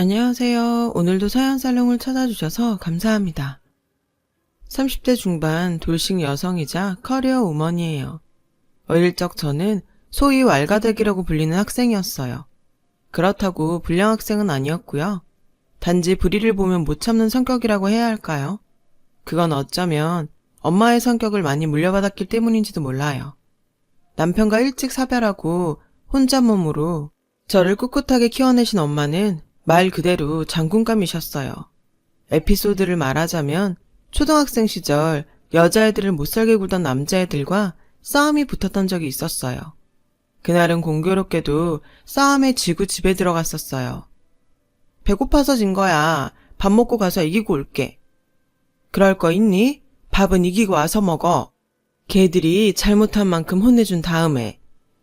안녕하세요. 오늘도 서양살롱을 찾아주셔서 감사합니다. 30대 중반 돌싱 여성이자 커리어 우먼이에요. 어릴 적 저는 소위 왈가닥이라고 불리는 학생이었어요. 그렇다고 불량 학생은 아니었고요. 단지 불의를 보면 못 참는 성격이라고 해야 할까요? 그건 어쩌면 엄마의 성격을 많이 물려받았기 때문인지도 몰라요. 남편과 일찍 사별하고 혼자 몸으로 저를 꿋꿋하게 키워내신 엄마는 말 그대로 장군감이셨어요. 에피소드를 말하자면 초등학생 시절 여자애들을 못살게 굴던 남자애들과 싸움이 붙었던 적이 있었어요. 그날은 공교롭게도 싸움에 지고 집에 들어갔었어요. 배고파서 진 거야. 밥 먹고 가서 이기고 올게. 그럴 거 있니? 밥은 이기고 와서 먹어. 걔들이 잘못한 만큼 혼내준 다음에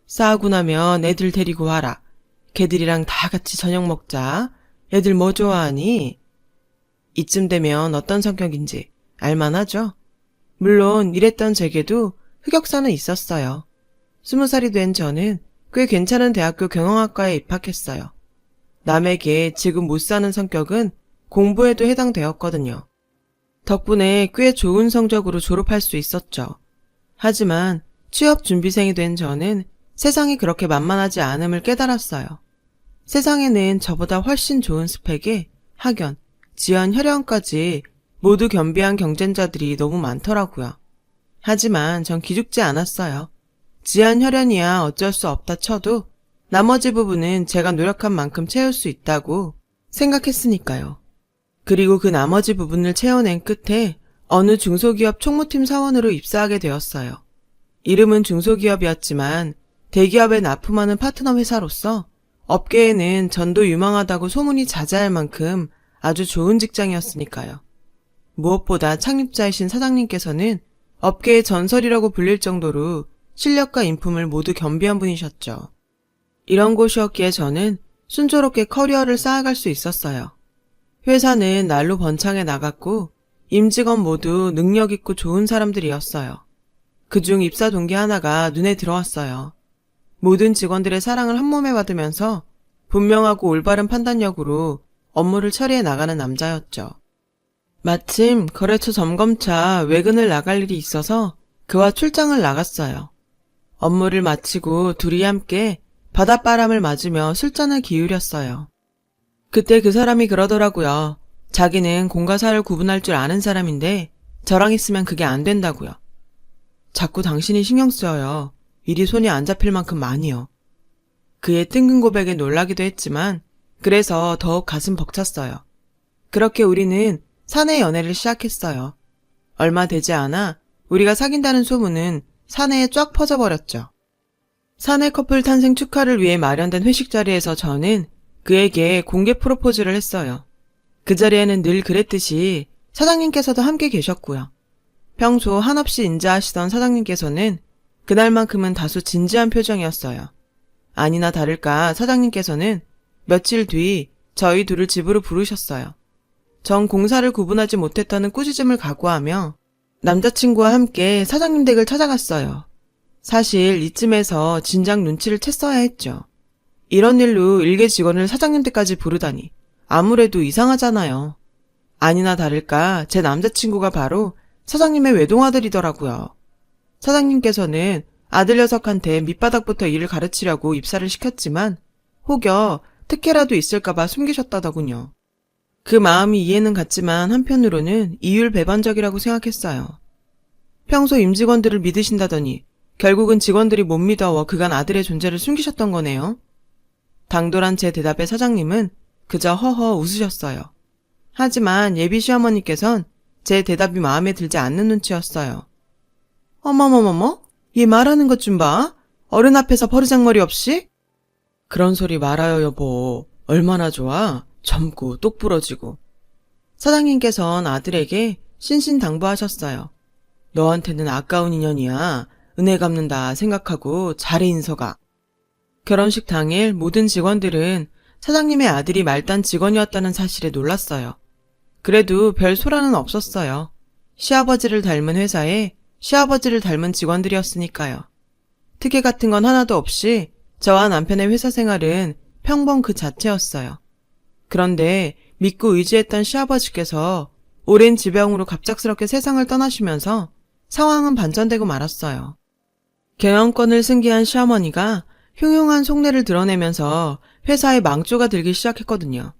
싸우고 나면 애들 데리고 와라. 걔들이랑 다 같이 저녁 먹자. 애들 뭐 좋아하니? 이쯤 되면 어떤 성격인지 알만하죠? 물론 이랬던 제게도 흑역사는 있었어요. 20살이 된 저는 꽤 괜찮은 대학교 경영학과에 입학했어요. 남에게 지금 못 사는 성격은 공부에도 해당되었거든요. 덕분에 꽤 좋은 성적으로 졸업할 수 있었죠. 하지만 취업 준비생이 된 저는 세상이 그렇게 만만하지 않음을 깨달았어요. 세상에는 저보다 훨씬 좋은 스펙에 학연, 지연, 혈연까지 모두 겸비한 경쟁자들이 너무 많더라고요. 하지만 전 기죽지 않았어요. 지연, 혈연이야 어쩔 수 없다 쳐도 나머지 부분은 제가 노력한 만큼 채울 수 있다고 생각했으니까요. 그리고 그 나머지 부분을 채워낸 끝에 어느 중소기업 총무팀 사원으로 입사하게 되었어요. 이름은 중소기업이었지만 대기업에 납품하는 파트너 회사로서 업계에는 전도 유망하다고 소문이 자자할 만큼 아주 좋은 직장이었으니까요. 무엇보다 창립자이신 사장님께서는 업계의 전설이라고 불릴 정도로 실력과 인품을 모두 겸비한 분이셨죠. 이런 곳이었기에 저는 순조롭게 커리어를 쌓아갈 수 있었어요. 회사는 날로 번창해 나갔고 임직원 모두 능력 있고 좋은 사람들이었어요. 그중 입사 동기 하나가 눈에 들어왔어요. 모든 직원들의 사랑을 한몸에 받으면서 분명하고 올바른 판단력으로 업무를 처리해 나가는 남자였죠. 마침 거래처 점검차 외근을 나갈 일이 있어서 그와 출장을 나갔어요. 업무를 마치고 둘이 함께 바닷바람을 맞으며 술잔을 기울였어요. 그때 그 사람이 그러더라고요. 자기는 공과 사를 구분할 줄 아는 사람인데 저랑 있으면 그게 안 된다고요. 자꾸 당신이 신경 쓰여요. 일이 손이 안 잡힐 만큼 많이요. 그의 뜬금 고백에 놀라기도 했지만 그래서 더욱 가슴 벅찼어요. 그렇게 우리는 사내 연애를 시작했어요. 얼마 되지 않아 우리가 사귄다는 소문은 사내에 쫙 퍼져버렸죠. 사내 커플 탄생 축하를 위해 마련된 회식 자리에서 저는 그에게 공개 프로포즈를 했어요. 그 자리에는 늘 그랬듯이 사장님께서도 함께 계셨고요. 평소 한없이 인자하시던 사장님께서는 그날만큼은 다소 진지한 표정이었어요. 아니나 다를까 사장님께서는 며칠 뒤 저희 둘을 집으로 부르셨어요. 전 공사를 구분하지 못했다는 꾸짖음을 각오하며 남자친구와 함께 사장님 댁을 찾아갔어요. 사실 이쯤에서 진작 눈치를 챘어야 했죠. 이런 일로 일개 직원을 사장님 댁까지 부르다니 아무래도 이상하잖아요. 아니나 다를까 제 남자친구가 바로 사장님의 외동아들이더라고요. 사장님께서는 아들 녀석한테 밑바닥부터 일을 가르치려고 입사를 시켰지만 혹여 특혜라도 있을까봐 숨기셨다더군요. 그 마음이 이해는 갔지만 한편으로는 이율배반적이라고 생각했어요. 평소 임직원들을 믿으신다더니 결국은 직원들이 못 믿어워 그간 아들의 존재를 숨기셨던 거네요. 당돌한 제 대답에 사장님은 그저 허허 웃으셨어요. 하지만 예비 시어머니께선 제 대답이 마음에 들지 않는 눈치였어요. 어머머머머? 얘 말하는 것 좀 봐. 어른 앞에서 버르장머리 없이? 그런 소리 말아요 여보. 얼마나 좋아. 젊고 똑부러지고. 사장님께선 아들에게 신신당부하셨어요. 너한테는 아까운 인연이야. 은혜 갚는다 생각하고 잘해 인서가. 결혼식 당일 모든 직원들은 사장님의 아들이 말단 직원이었다는 사실에 놀랐어요. 그래도 별 소란은 없었어요. 시아버지를 닮은 회사에 시아버지를 닮은 직원들이었으니까요. 특혜 같은 건 하나도 없이 저와 남편의 회사 생활은 평범 그 자체였어요. 그런데 믿고 의지했던 시아버지께서 오랜 지병으로 갑작스럽게 세상을 떠나시면서 상황은 반전되고 말았어요. 경영권을 승계한 시어머니가 흉흉한 속내를 드러내면서 회사에 망조가 들기 시작했거든요.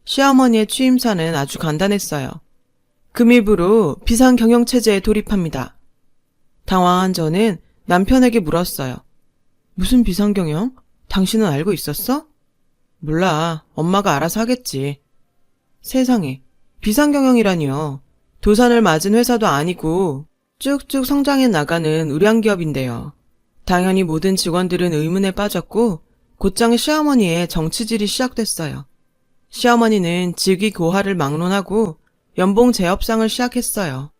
시어머니의 취임사는 아주 간단했어요. 금입으로 비상경영체제에 돌입합니다. 당황한 저는 남편에게 물었어요. 무슨 비상경영? 당신은 알고 있었어? 몰라. 엄마가 알아서 하겠지. 세상에, 비상경영이라니요. 도산을 맞은 회사도 아니고 쭉쭉 성장해 나가는 우량기업인데요. 당연히 모든 직원들은 의문에 빠졌고 곧장 시어머니의 정치질이 시작됐어요. 시어머니는 직위 고하를 막론하고 연봉 재협상을 시작했어요.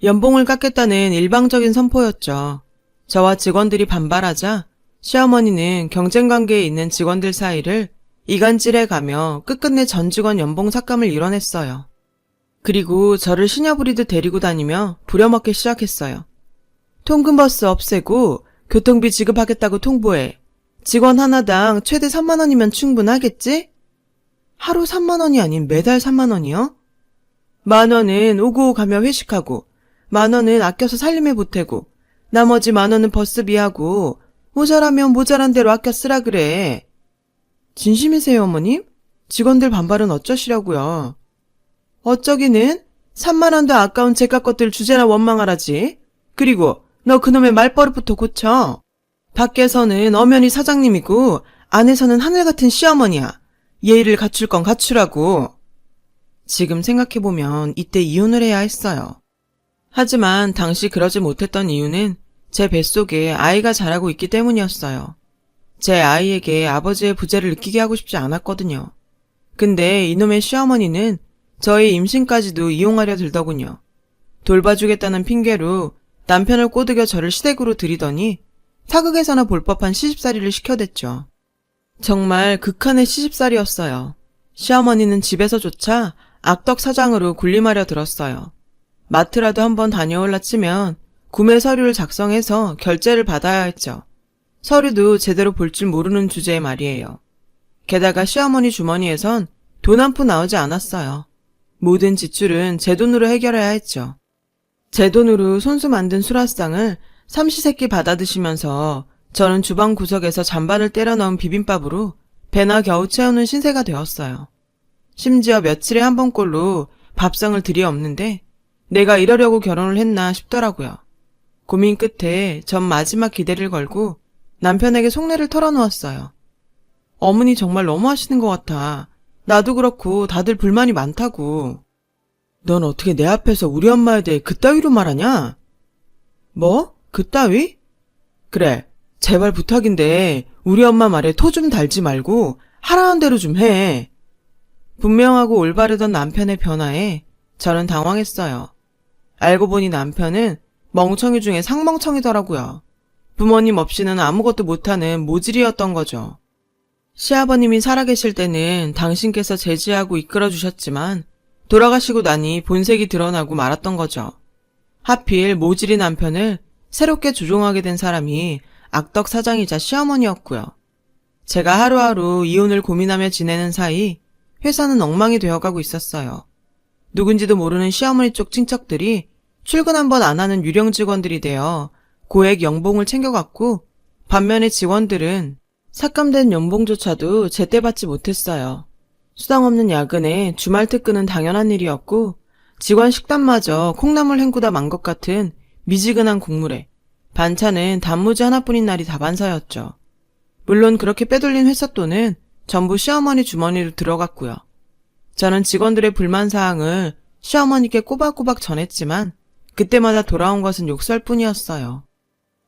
연봉을 깎겠다는 일방적인 선포였죠. 저와 직원들이 반발하자 시어머니는 경쟁관계에 있는 직원들 사이를 이간질해가며 끝끝내 전 직원 연봉 삭감을 이뤄냈어요. 그리고 저를 시녀부리듯 데리고 다니며 부려먹기 시작했어요. 통근버스 없애고 교통비 지급하겠다고 통보해. 직원 하나당 최대 3만 원이면 충분하겠지? 하루 3만 원이 아닌 매달 3만 원이요? 10,000원은 오고 가며 회식하고 10,000원은 아껴서 살림에 보태고 나머지 10,000원은 버스비하고 모자라면 모자란 대로 아껴 쓰라 그래. 진심이세요, 어머님? 직원들 반발은 어쩌시려고요? 어쩌기는 3만 원도 아까운 제값 것들 주제나 원망하라지. 그리고 너 그놈의 말버릇부터 고쳐. 밖에서는 엄연히 사장님이고 안에서는 하늘 같은 시어머니야. 예의를 갖출 건 갖추라고. 지금 생각해보면 이때 이혼을 해야 했어요. 하지만 당시 그러지 못했던 이유는 제 뱃속에 아이가 자라고 있기 때문이었어요. 제 아이에게 아버지의 부재를 느끼게 하고 싶지 않았거든요. 근데 이놈의 시어머니는 저의 임신까지도 이용하려 들더군요. 돌봐주겠다는 핑계로 남편을 꼬드겨 저를 시댁으로 들이더니 사극에서나 볼 법한 시집살이를 시켜댔죠. 정말 극한의 시집살이였어요. 시어머니는 집에서조차 악덕 사장으로 군림하려 들었어요. 마트라도 한번 다녀올라 치면 구매 서류를 작성해서 결제를 받아야 했죠. 서류도 제대로 볼 줄 모르는 주제의 말이에요. 게다가 시어머니 주머니에선 돈 한 푼 나오지 않았어요. 모든 지출은 제 돈으로 해결해야 했죠. 제 돈으로 손수 만든 수라상을 삼시세끼 받아 드시면서 저는 주방 구석에서 잔반을 때려 넣은 비빔밥으로 배나 겨우 채우는 신세가 되었어요. 심지어 며칠에 한 번꼴로 밥상을 들이없는데 내가 이러려고 결혼을 했나 싶더라고요. 고민 끝에 전 마지막 기대를 걸고 남편에게 속내를 털어놓았어요. 어머니 정말 너무하시는 것 같아. 나도 그렇고 다들 불만이 많다고. 넌 어떻게 내 앞에서 우리 엄마에 대해 그따위로 말하냐? 뭐? 그따위? 그래, 제발 부탁인데 우리 엄마 말에 토 좀 달지 말고 하라는 대로 좀 해. 분명하고 올바르던 남편의 변화에 저는 당황했어요. 알고 보니 남편은 멍청이 중에 상멍청이더라고요. 부모님 없이는 아무것도 못하는 모질이었던 거죠. 시아버님이 살아계실 때는 당신께서 제지하고 이끌어주셨지만 돌아가시고 나니 본색이 드러나고 말았던 거죠. 하필 모질이 남편을 새롭게 조종하게 된 사람이 악덕 사장이자 시어머니였고요. 제가 하루하루 이혼을 고민하며 지내는 사이 회사는 엉망이 되어가고 있었어요. 누군지도 모르는 시어머니 쪽 친척들이 출근 한 번 안 하는 유령 직원들이 되어 고액 연봉을 챙겨갔고 반면에 직원들은 삭감된 연봉조차도 제때 받지 못했어요. 수당 없는 야근에 주말 특근은 당연한 일이었고 직원 식단마저 콩나물 헹구다 만 것 같은 미지근한 국물에 반찬은 단무지 하나뿐인 날이 다반사였죠. 물론 그렇게 빼돌린 회사 돈은 전부 시어머니 주머니로 들어갔고요. 저는 직원들의 불만사항을 시어머니께 꼬박꼬박 전했지만 그때마다 돌아온 것은 욕설뿐이었어요.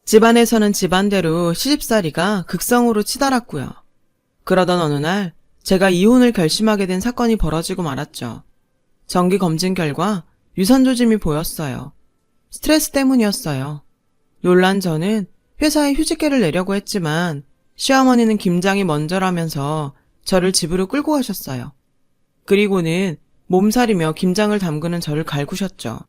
집안에서는 집안대로 시집살이가 극성으로 치달았고요. 그러던 어느 날 제가 이혼을 결심하게 된 사건이 벌어지고 말았죠. 정기검진 결과 유산조짐이 보였어요. 스트레스 때문이었어요. 놀란 저는 회사에 휴직계를 내려고 했지만 시어머니는 김장이 먼저라면서 저를 집으로 끌고 가셨어요. 그리고는 몸살이며 김장을 담그는 저를 갈구셨죠.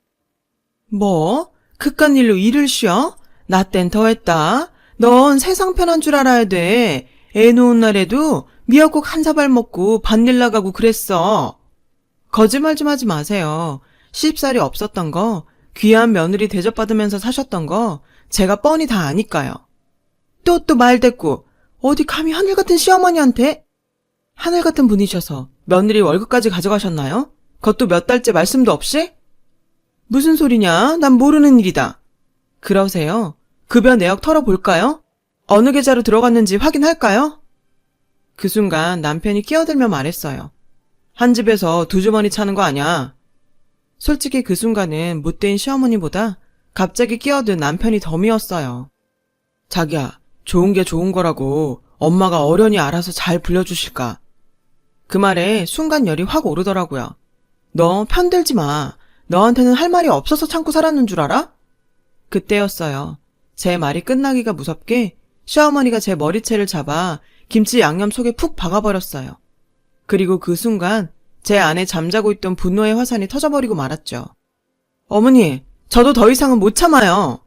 뭐? 그깟 일로 일을 쉬어? 나 땐 더했다. 넌 세상 편한 줄 알아야 돼. 애 놓은 날에도 미역국 한 사발 먹고 반일 나가고 그랬어. 거짓말 좀 하지 마세요. 시집살이 없었던 거, 귀한 며느리 대접받으면서 사셨던 거 제가 뻔히 다 아니까요. 또 말댔고 어디 감히 하늘 같은 시어머니한테? 하늘 같은 분이셔서 며느리 월급까지 가져가셨나요? 그것도 몇 달째 말씀도 없이? 무슨 소리냐? 난 모르는 일이다. 그러세요? 급여 내역 털어볼까요? 어느 계좌로 들어갔는지 확인할까요? 그 순간 남편이 끼어들며 말했어요. 한 집에서 두 주머니 차는 거 아냐? 솔직히 그 순간은 못된 시어머니보다 갑자기 끼어든 남편이 더 미웠어요. 자기야, 좋은 게 좋은 거라고 엄마가 어련히 알아서 잘 불려주실까? 그 말에 순간 열이 확 오르더라고요. 너 편들지 마. 너한테는 할 말이 없어서 참고 살았는 줄 알아? 그때였어요. 제 말이 끝나기가 무섭게 시어머니가 제 머리채를 잡아 김치 양념 속에 푹 박아버렸어요. 그리고 그 순간 제 안에 잠자고 있던 분노의 화산이 터져버리고 말았죠. 어머니, 저도 더 이상은 못 참아요.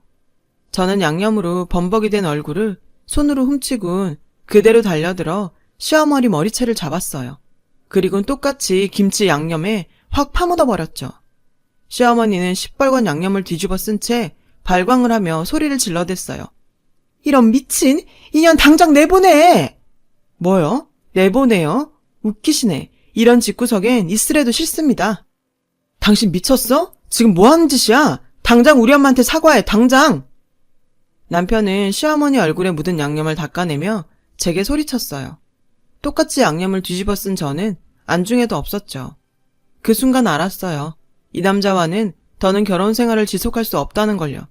저는 양념으로 범벅이 된 얼굴을 손으로 훔치곤 그대로 달려들어 시어머니 머리채를 잡았어요. 그리고는 똑같이 김치 양념에 확 파묻어버렸죠. 시어머니는 시뻘건 양념을 뒤집어 쓴 채 발광을 하며 소리를 질러댔어요. 이런 미친! 인연 당장 내보내! 뭐요? 내보내요? 웃기시네. 이런 집구석엔 있으래도 싫습니다. 당신 미쳤어? 지금 뭐 하는 짓이야? 당장 우리 엄마한테 사과해, 당장! 남편은 시어머니 얼굴에 묻은 양념을 닦아내며 제게 소리쳤어요. 똑같이 양념을 뒤집어 쓴 저는 안중에도 없었죠. 그 순간 알았어요. 이 남자와는 더는 결혼 생활을 지속할 수 없다는 걸요.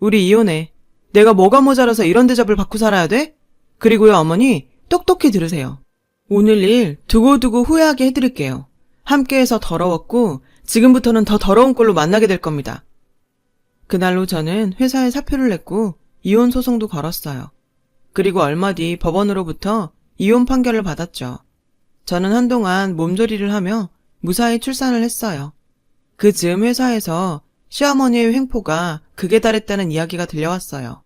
우리 이혼해. 내가 뭐가 모자라서 이런 대접을 받고 살아야 돼? 그리고요, 어머니, 똑똑히 들으세요. 오늘 일 두고두고 후회하게 해드릴게요. 함께해서 더러웠고 지금부터는 더 더러운 꼴로 만나게 될 겁니다. 그날로 저는 회사에 사표를 냈고 이혼 소송도 걸었어요. 그리고 얼마 뒤 법원으로부터 이혼 판결을 받았죠. 저는 한동안 몸조리를 하며 무사히 출산을 했어요. 그 즈음 회사에서 시어머니의 횡포가 극에 달했다는 이야기가 들려왔어요.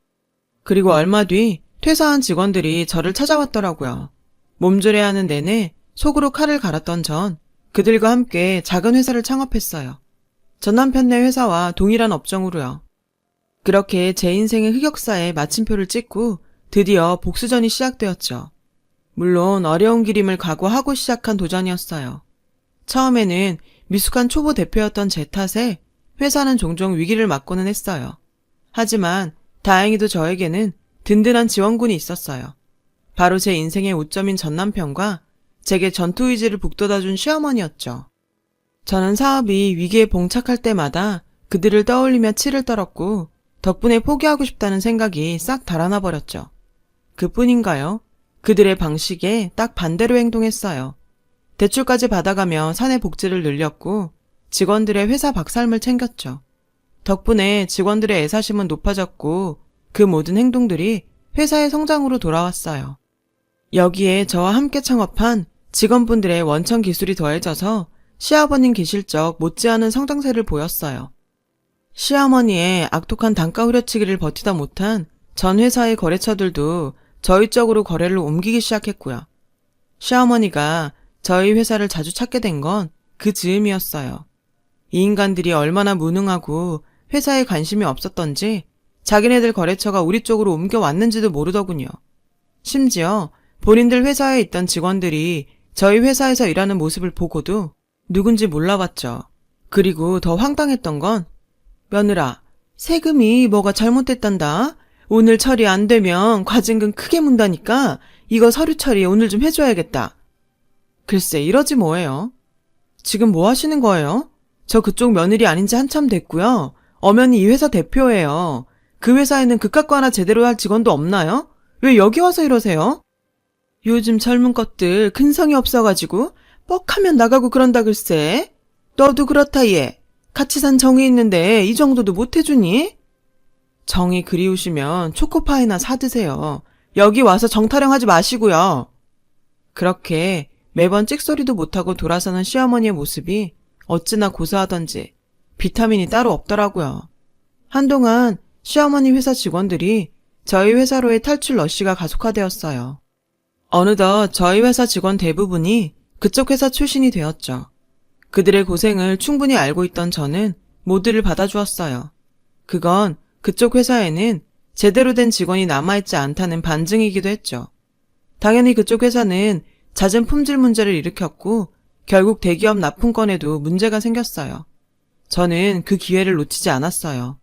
그리고 얼마 뒤 퇴사한 직원들이 저를 찾아왔더라고요. 몸조리하는 내내 속으로 칼을 갈았던 전 그들과 함께 작은 회사를 창업했어요. 전 남편네 회사와 동일한 업종으로요. 그렇게 제 인생의 흑역사에 마침표를 찍고 드디어 복수전이 시작되었죠. 물론 어려운 길임을 각오하고 시작한 도전이었어요. 처음에는 미숙한 초보 대표였던 제 탓에 회사는 종종 위기를 맞고는 했어요. 하지만 다행히도 저에게는 든든한 지원군이 있었어요. 바로 제 인생의 오점인 전 남편과 제게 전투 의지를 북돋아준 시어머니였죠. 저는 사업이 위기에 봉착할 때마다 그들을 떠올리며 치를 떨었고 덕분에 포기하고 싶다는 생각이 싹 달아나 버렸죠. 그뿐인가요? 그들의 방식에 딱 반대로 행동했어요. 대출까지 받아가며 사내 복지를 늘렸고 직원들의 회사 박살을 챙겼죠. 덕분에 직원들의 애사심은 높아졌고 그 모든 행동들이 회사의 성장으로 돌아왔어요. 여기에 저와 함께 창업한 직원분들의 원천 기술이 더해져서 시아버님 계실 적 못지않은 성장세를 보였어요. 시어머니의 악독한 단가 후려치기를 버티다 못한 전 회사의 거래처들도 저희 쪽으로 거래를 옮기기 시작했고요. 시어머니가 저희 회사를 자주 찾게 된 건 그 즈음이었어요. 이 인간들이 얼마나 무능하고 회사에 관심이 없었던지 자기네들 거래처가 우리 쪽으로 옮겨왔는지도 모르더군요. 심지어 본인들 회사에 있던 직원들이 저희 회사에서 일하는 모습을 보고도 누군지 몰라봤죠. 그리고 더 황당했던 건 며느라, 세금이 뭐가 잘못됐단다. 오늘 처리 안 되면 과징금 크게 문다니까 이거 서류 처리 오늘 좀 해줘야겠다. 글쎄 이러지 뭐예요. 지금 뭐 하시는 거예요? 저 그쪽 며느리 아닌지 한참 됐고요. 엄연히 이 회사 대표예요. 그 회사에는 그깟 거 하나 제대로 할 직원도 없나요? 왜 여기 와서 이러세요? 요즘 젊은 것들 근성이 없어가지고 뻑하면 나가고 그런다 글쎄. 너도 그렇다 얘. 같이 산 정이 있는데 이 정도도 못 해주니? 정이 그리우시면 초코파이나 사드세요. 여기 와서 정타령하지 마시고요. 그렇게 매번 찍소리도 못하고 돌아서는 시어머니의 모습이 어찌나 고사하던지 비타민이 따로 없더라고요. 한동안 시어머니 회사 직원들이 저희 회사로의 탈출 러쉬가 가속화되었어요. 어느덧 저희 회사 직원 대부분이 그쪽 회사 출신이 되었죠. 그들의 고생을 충분히 알고 있던 저는 모두를 받아주었어요. 그건 그쪽 회사에는 제대로 된 직원이 남아있지 않다는 반증이기도 했죠. 당연히 그쪽 회사는 잦은 품질 문제를 일으켰고 결국 대기업 납품건에도 문제가 생겼어요. 저는 그 기회를 놓치지 않았어요.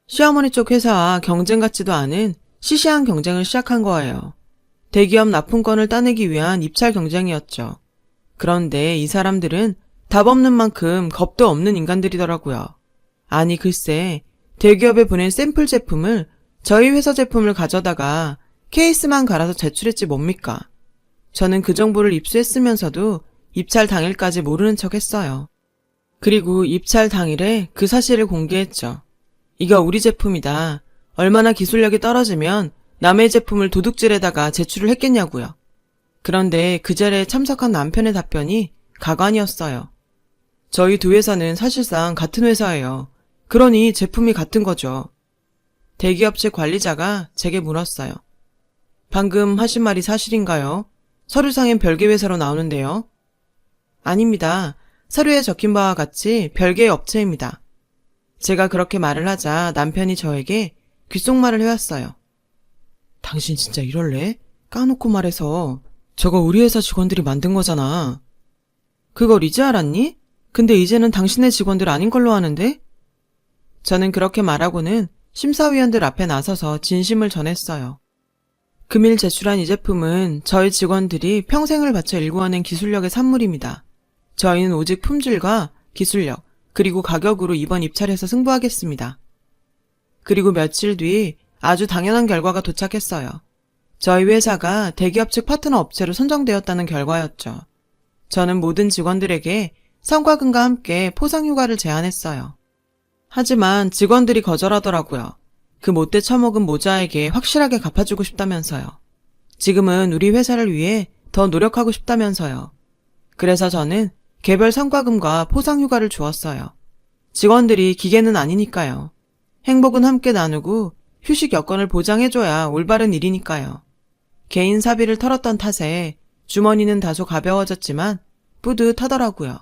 시어머니 쪽 회사와 경쟁 같지도 않은 시시한 경쟁을 시작한 거예요. 대기업 납품건을 따내기 위한 입찰 경쟁이었죠. 그런데 이 사람들은 답 없는 만큼 겁도 없는 인간들이더라고요. 아니 글쎄, 대기업에 보낸 샘플 제품을 저희 회사 제품을 가져다가 케이스만 갈아서 제출했지 뭡니까? 저는 그 정보를 입수했으면서도 입찰 당일까지 모르는 척 했어요. 그리고 입찰 당일에 그 사실을 공개했죠. 이거 우리 제품이다. 얼마나 기술력이 떨어지면 남의 제품을 도둑질에다가 제출을 했겠냐고요. 그런데 그 자리에 참석한 남편의 답변이 가관이었어요. 저희 두 회사는 사실상 같은 회사예요. 그러니 제품이 같은 거죠. 대기업 측 관리자가 제게 물었어요. 방금 하신 말이 사실인가요? 서류상엔 별개 회사로 나오는데요. 아닙니다. 서류에 적힌 바와 같이 별개의 업체입니다. 제가 그렇게 말을 하자 남편이 저에게 귓속말을 해왔어요. 당신 진짜 이럴래? 까놓고 말해서 저거 우리 회사 직원들이 만든 거잖아. 그걸 이제 알았니? 근데 이제는 당신의 직원들 아닌 걸로 아는데? 저는 그렇게 말하고는 심사위원들 앞에 나서서 진심을 전했어요. 금일 제출한 이 제품은 저희 직원들이 평생을 바쳐 일구어낸 기술력의 산물입니다. 저희는 오직 품질과 기술력, 그리고 가격으로 이번 입찰에서 승부하겠습니다. 그리고 며칠 뒤 아주 당연한 결과가 도착했어요. 저희 회사가 대기업 측 파트너 업체로 선정되었다는 결과였죠. 저는 모든 직원들에게 성과금과 함께 포상휴가를 제안했어요. 하지만 직원들이 거절하더라고요. 그 못돼 처먹은 모자에게 확실하게 갚아주고 싶다면서요. 지금은 우리 회사를 위해 더 노력하고 싶다면서요. 그래서 저는 개별 성과금과 포상휴가를 주었어요. 직원들이 기계는 아니니까요. 행복은 함께 나누고 휴식 여건을 보장해줘야 올바른 일이니까요. 개인 사비를 털었던 탓에 주머니는 다소 가벼워졌지만 뿌듯하더라고요.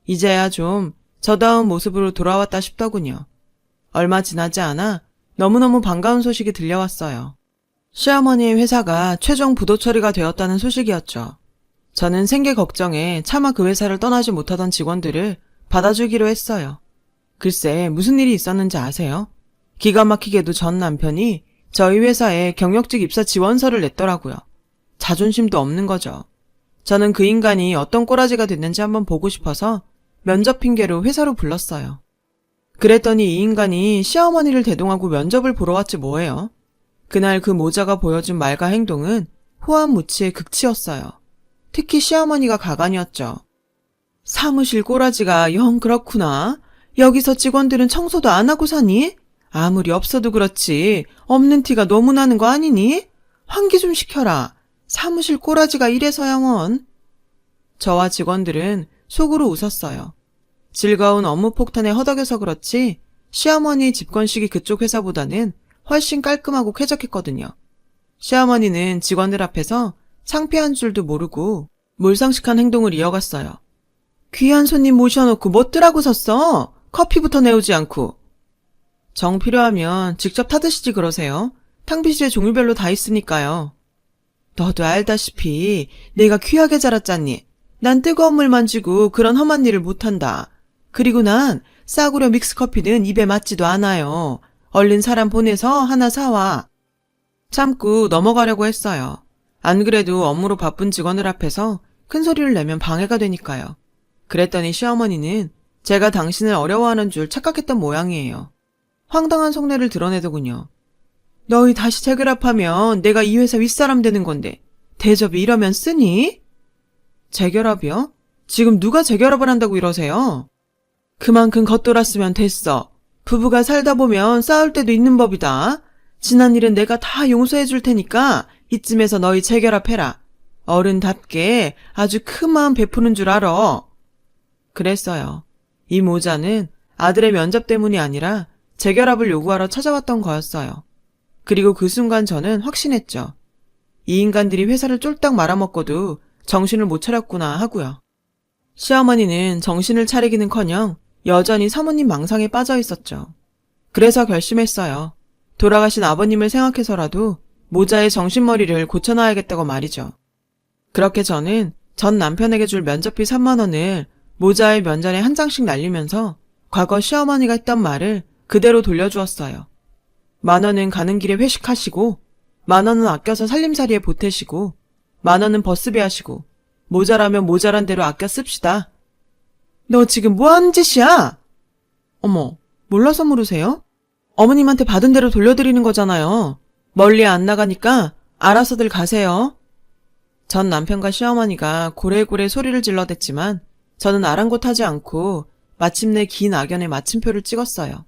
이제야 좀 저다운 모습으로 돌아왔다 싶더군요. 얼마 지나지 않아 너무너무 반가운 소식이 들려왔어요. 시어머니의 회사가 최종 부도 처리가 되었다는 소식이었죠. 저는 생계 걱정에 차마 그 회사를 떠나지 못하던 직원들을 받아주기로 했어요. 글쎄 무슨 일이 있었는지 아세요? 기가 막히게도 전 남편이 저희 회사에 경력직 입사 지원서를 냈더라고요. 자존심도 없는 거죠. 저는 그 인간이 어떤 꼬라지가 됐는지 한번 보고 싶어서 면접 핑계로 회사로 불렀어요. 그랬더니 이 인간이 시어머니를 대동하고 면접을 보러 왔지 뭐예요. 그날 그 모자가 보여준 말과 행동은 호암무치의 극치였어요. 특히 시어머니가 가관이었죠. 사무실 꼬라지가 영 그렇구나. 여기서 직원들은 청소도 안 하고 사니? 아무리 없어도 그렇지 없는 티가 너무 나는 거 아니니? 환기 좀 시켜라. 사무실 꼬라지가 이래서야 원. 저와 직원들은 속으로 웃었어요. 즐거운 업무 폭탄에 허덕여서 그렇지 시어머니 집권식이 그쪽 회사보다는 훨씬 깔끔하고 쾌적했거든요. 시어머니는 직원들 앞에서 창피한 줄도 모르고 몰상식한 행동을 이어갔어요. 귀한 손님 모셔놓고 뭣들하고 섰어? 커피부터 내오지 않고. 정 필요하면 직접 타드시지 그러세요. 탕비실에 종류별로 다 있으니까요. 너도 알다시피 내가 귀하게 자랐잖니. 난 뜨거운 물 만지고 그런 험한 일을 못한다. 그리고 난 싸구려 믹스커피는 입에 맞지도 않아요. 얼른 사람 보내서 하나 사와. 참고 넘어가려고 했어요. 안 그래도 업무로 바쁜 직원들 앞에서 큰 소리를 내면 방해가 되니까요. 그랬더니 시어머니는 제가 당신을 어려워하는 줄 착각했던 모양이에요. 황당한 속내를 드러내더군요. 너희 다시 재결합하면 내가 이 회사 윗사람 되는 건데 대접이 이러면 쓰니? 재결합이요? 지금 누가 재결합을 한다고 이러세요? 그만큼 겉돌았으면 됐어. 부부가 살다 보면 싸울 때도 있는 법이다. 지난 일은 내가 다 용서해 줄 테니까 이쯤에서 너희 재결합해라. 어른답게 아주 큰 마음 베푸는 줄 알아. 그랬어요. 이 모자는 아들의 면접 때문이 아니라 재결합을 요구하러 찾아왔던 거였어요. 그리고 그 순간 저는 확신했죠. 이 인간들이 회사를 쫄딱 말아먹고도 정신을 못 차렸구나 하고요. 시어머니는 정신을 차리기는커녕 여전히 사모님 망상에 빠져 있었죠. 그래서 결심했어요. 돌아가신 아버님을 생각해서라도 모자의 정신머리를 고쳐놔야겠다고 말이죠. 그렇게 저는 전 남편에게 줄 면접비 3만 원을 모자의 면전에 한 장씩 날리면서 과거 시어머니가 했던 말을 그대로 돌려주었어요. 10,000원은 가는 길에 회식하시고 10,000원은 아껴서 살림살이에 보태시고 10,000원은 버스비 하시고 모자라면 모자란 대로 아껴 씁시다. 너 지금 뭐 하는 짓이야? 어머, 몰라서 물으세요? 어머님한테 받은 대로 돌려드리는 거잖아요. 멀리 안 나가니까 알아서들 가세요. 전 남편과 시어머니가 고래고래 소리를 질러댔지만 저는 아랑곳하지 않고 마침내 긴 악연에 마침표를 찍었어요.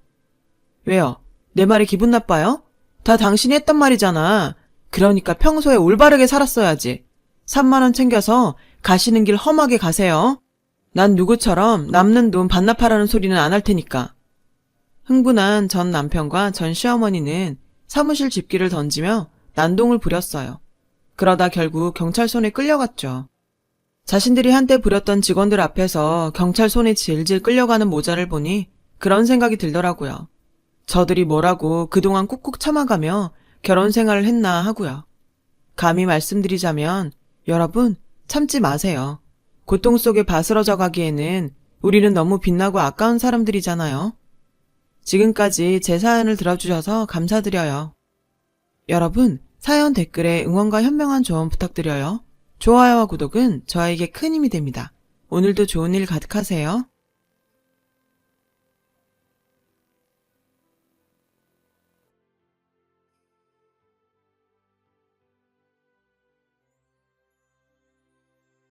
왜요? 내 말이 기분 나빠요? 다 당신이 했단 말이잖아. 그러니까 평소에 올바르게 살았어야지. 3만 원 챙겨서 가시는 길 험하게 가세요. 난 누구처럼 남는 돈 반납하라는 소리는 안 할 테니까. 흥분한 전 남편과 전 시어머니는 사무실 집기를 던지며 난동을 부렸어요. 그러다 결국 경찰 손에 끌려갔죠. 자신들이 한때 부렸던 직원들 앞에서 경찰 손에 질질 끌려가는 모자를 보니 그런 생각이 들더라고요. 저들이 뭐라고 그동안 꾹꾹 참아가며 결혼 생활을 했나 하고요. 감히 말씀드리자면 여러분 참지 마세요. 고통 속에 바스러져 가기에는 우리는 너무 빛나고 아까운 사람들이잖아요. 지금까지 제 사연을 들어주셔서 감사드려요. 여러분 사연 댓글에 응원과 현명한 조언 부탁드려요. 좋아요와 구독은 저에게 큰 힘이 됩니다. 오늘도 좋은 일 가득하세요.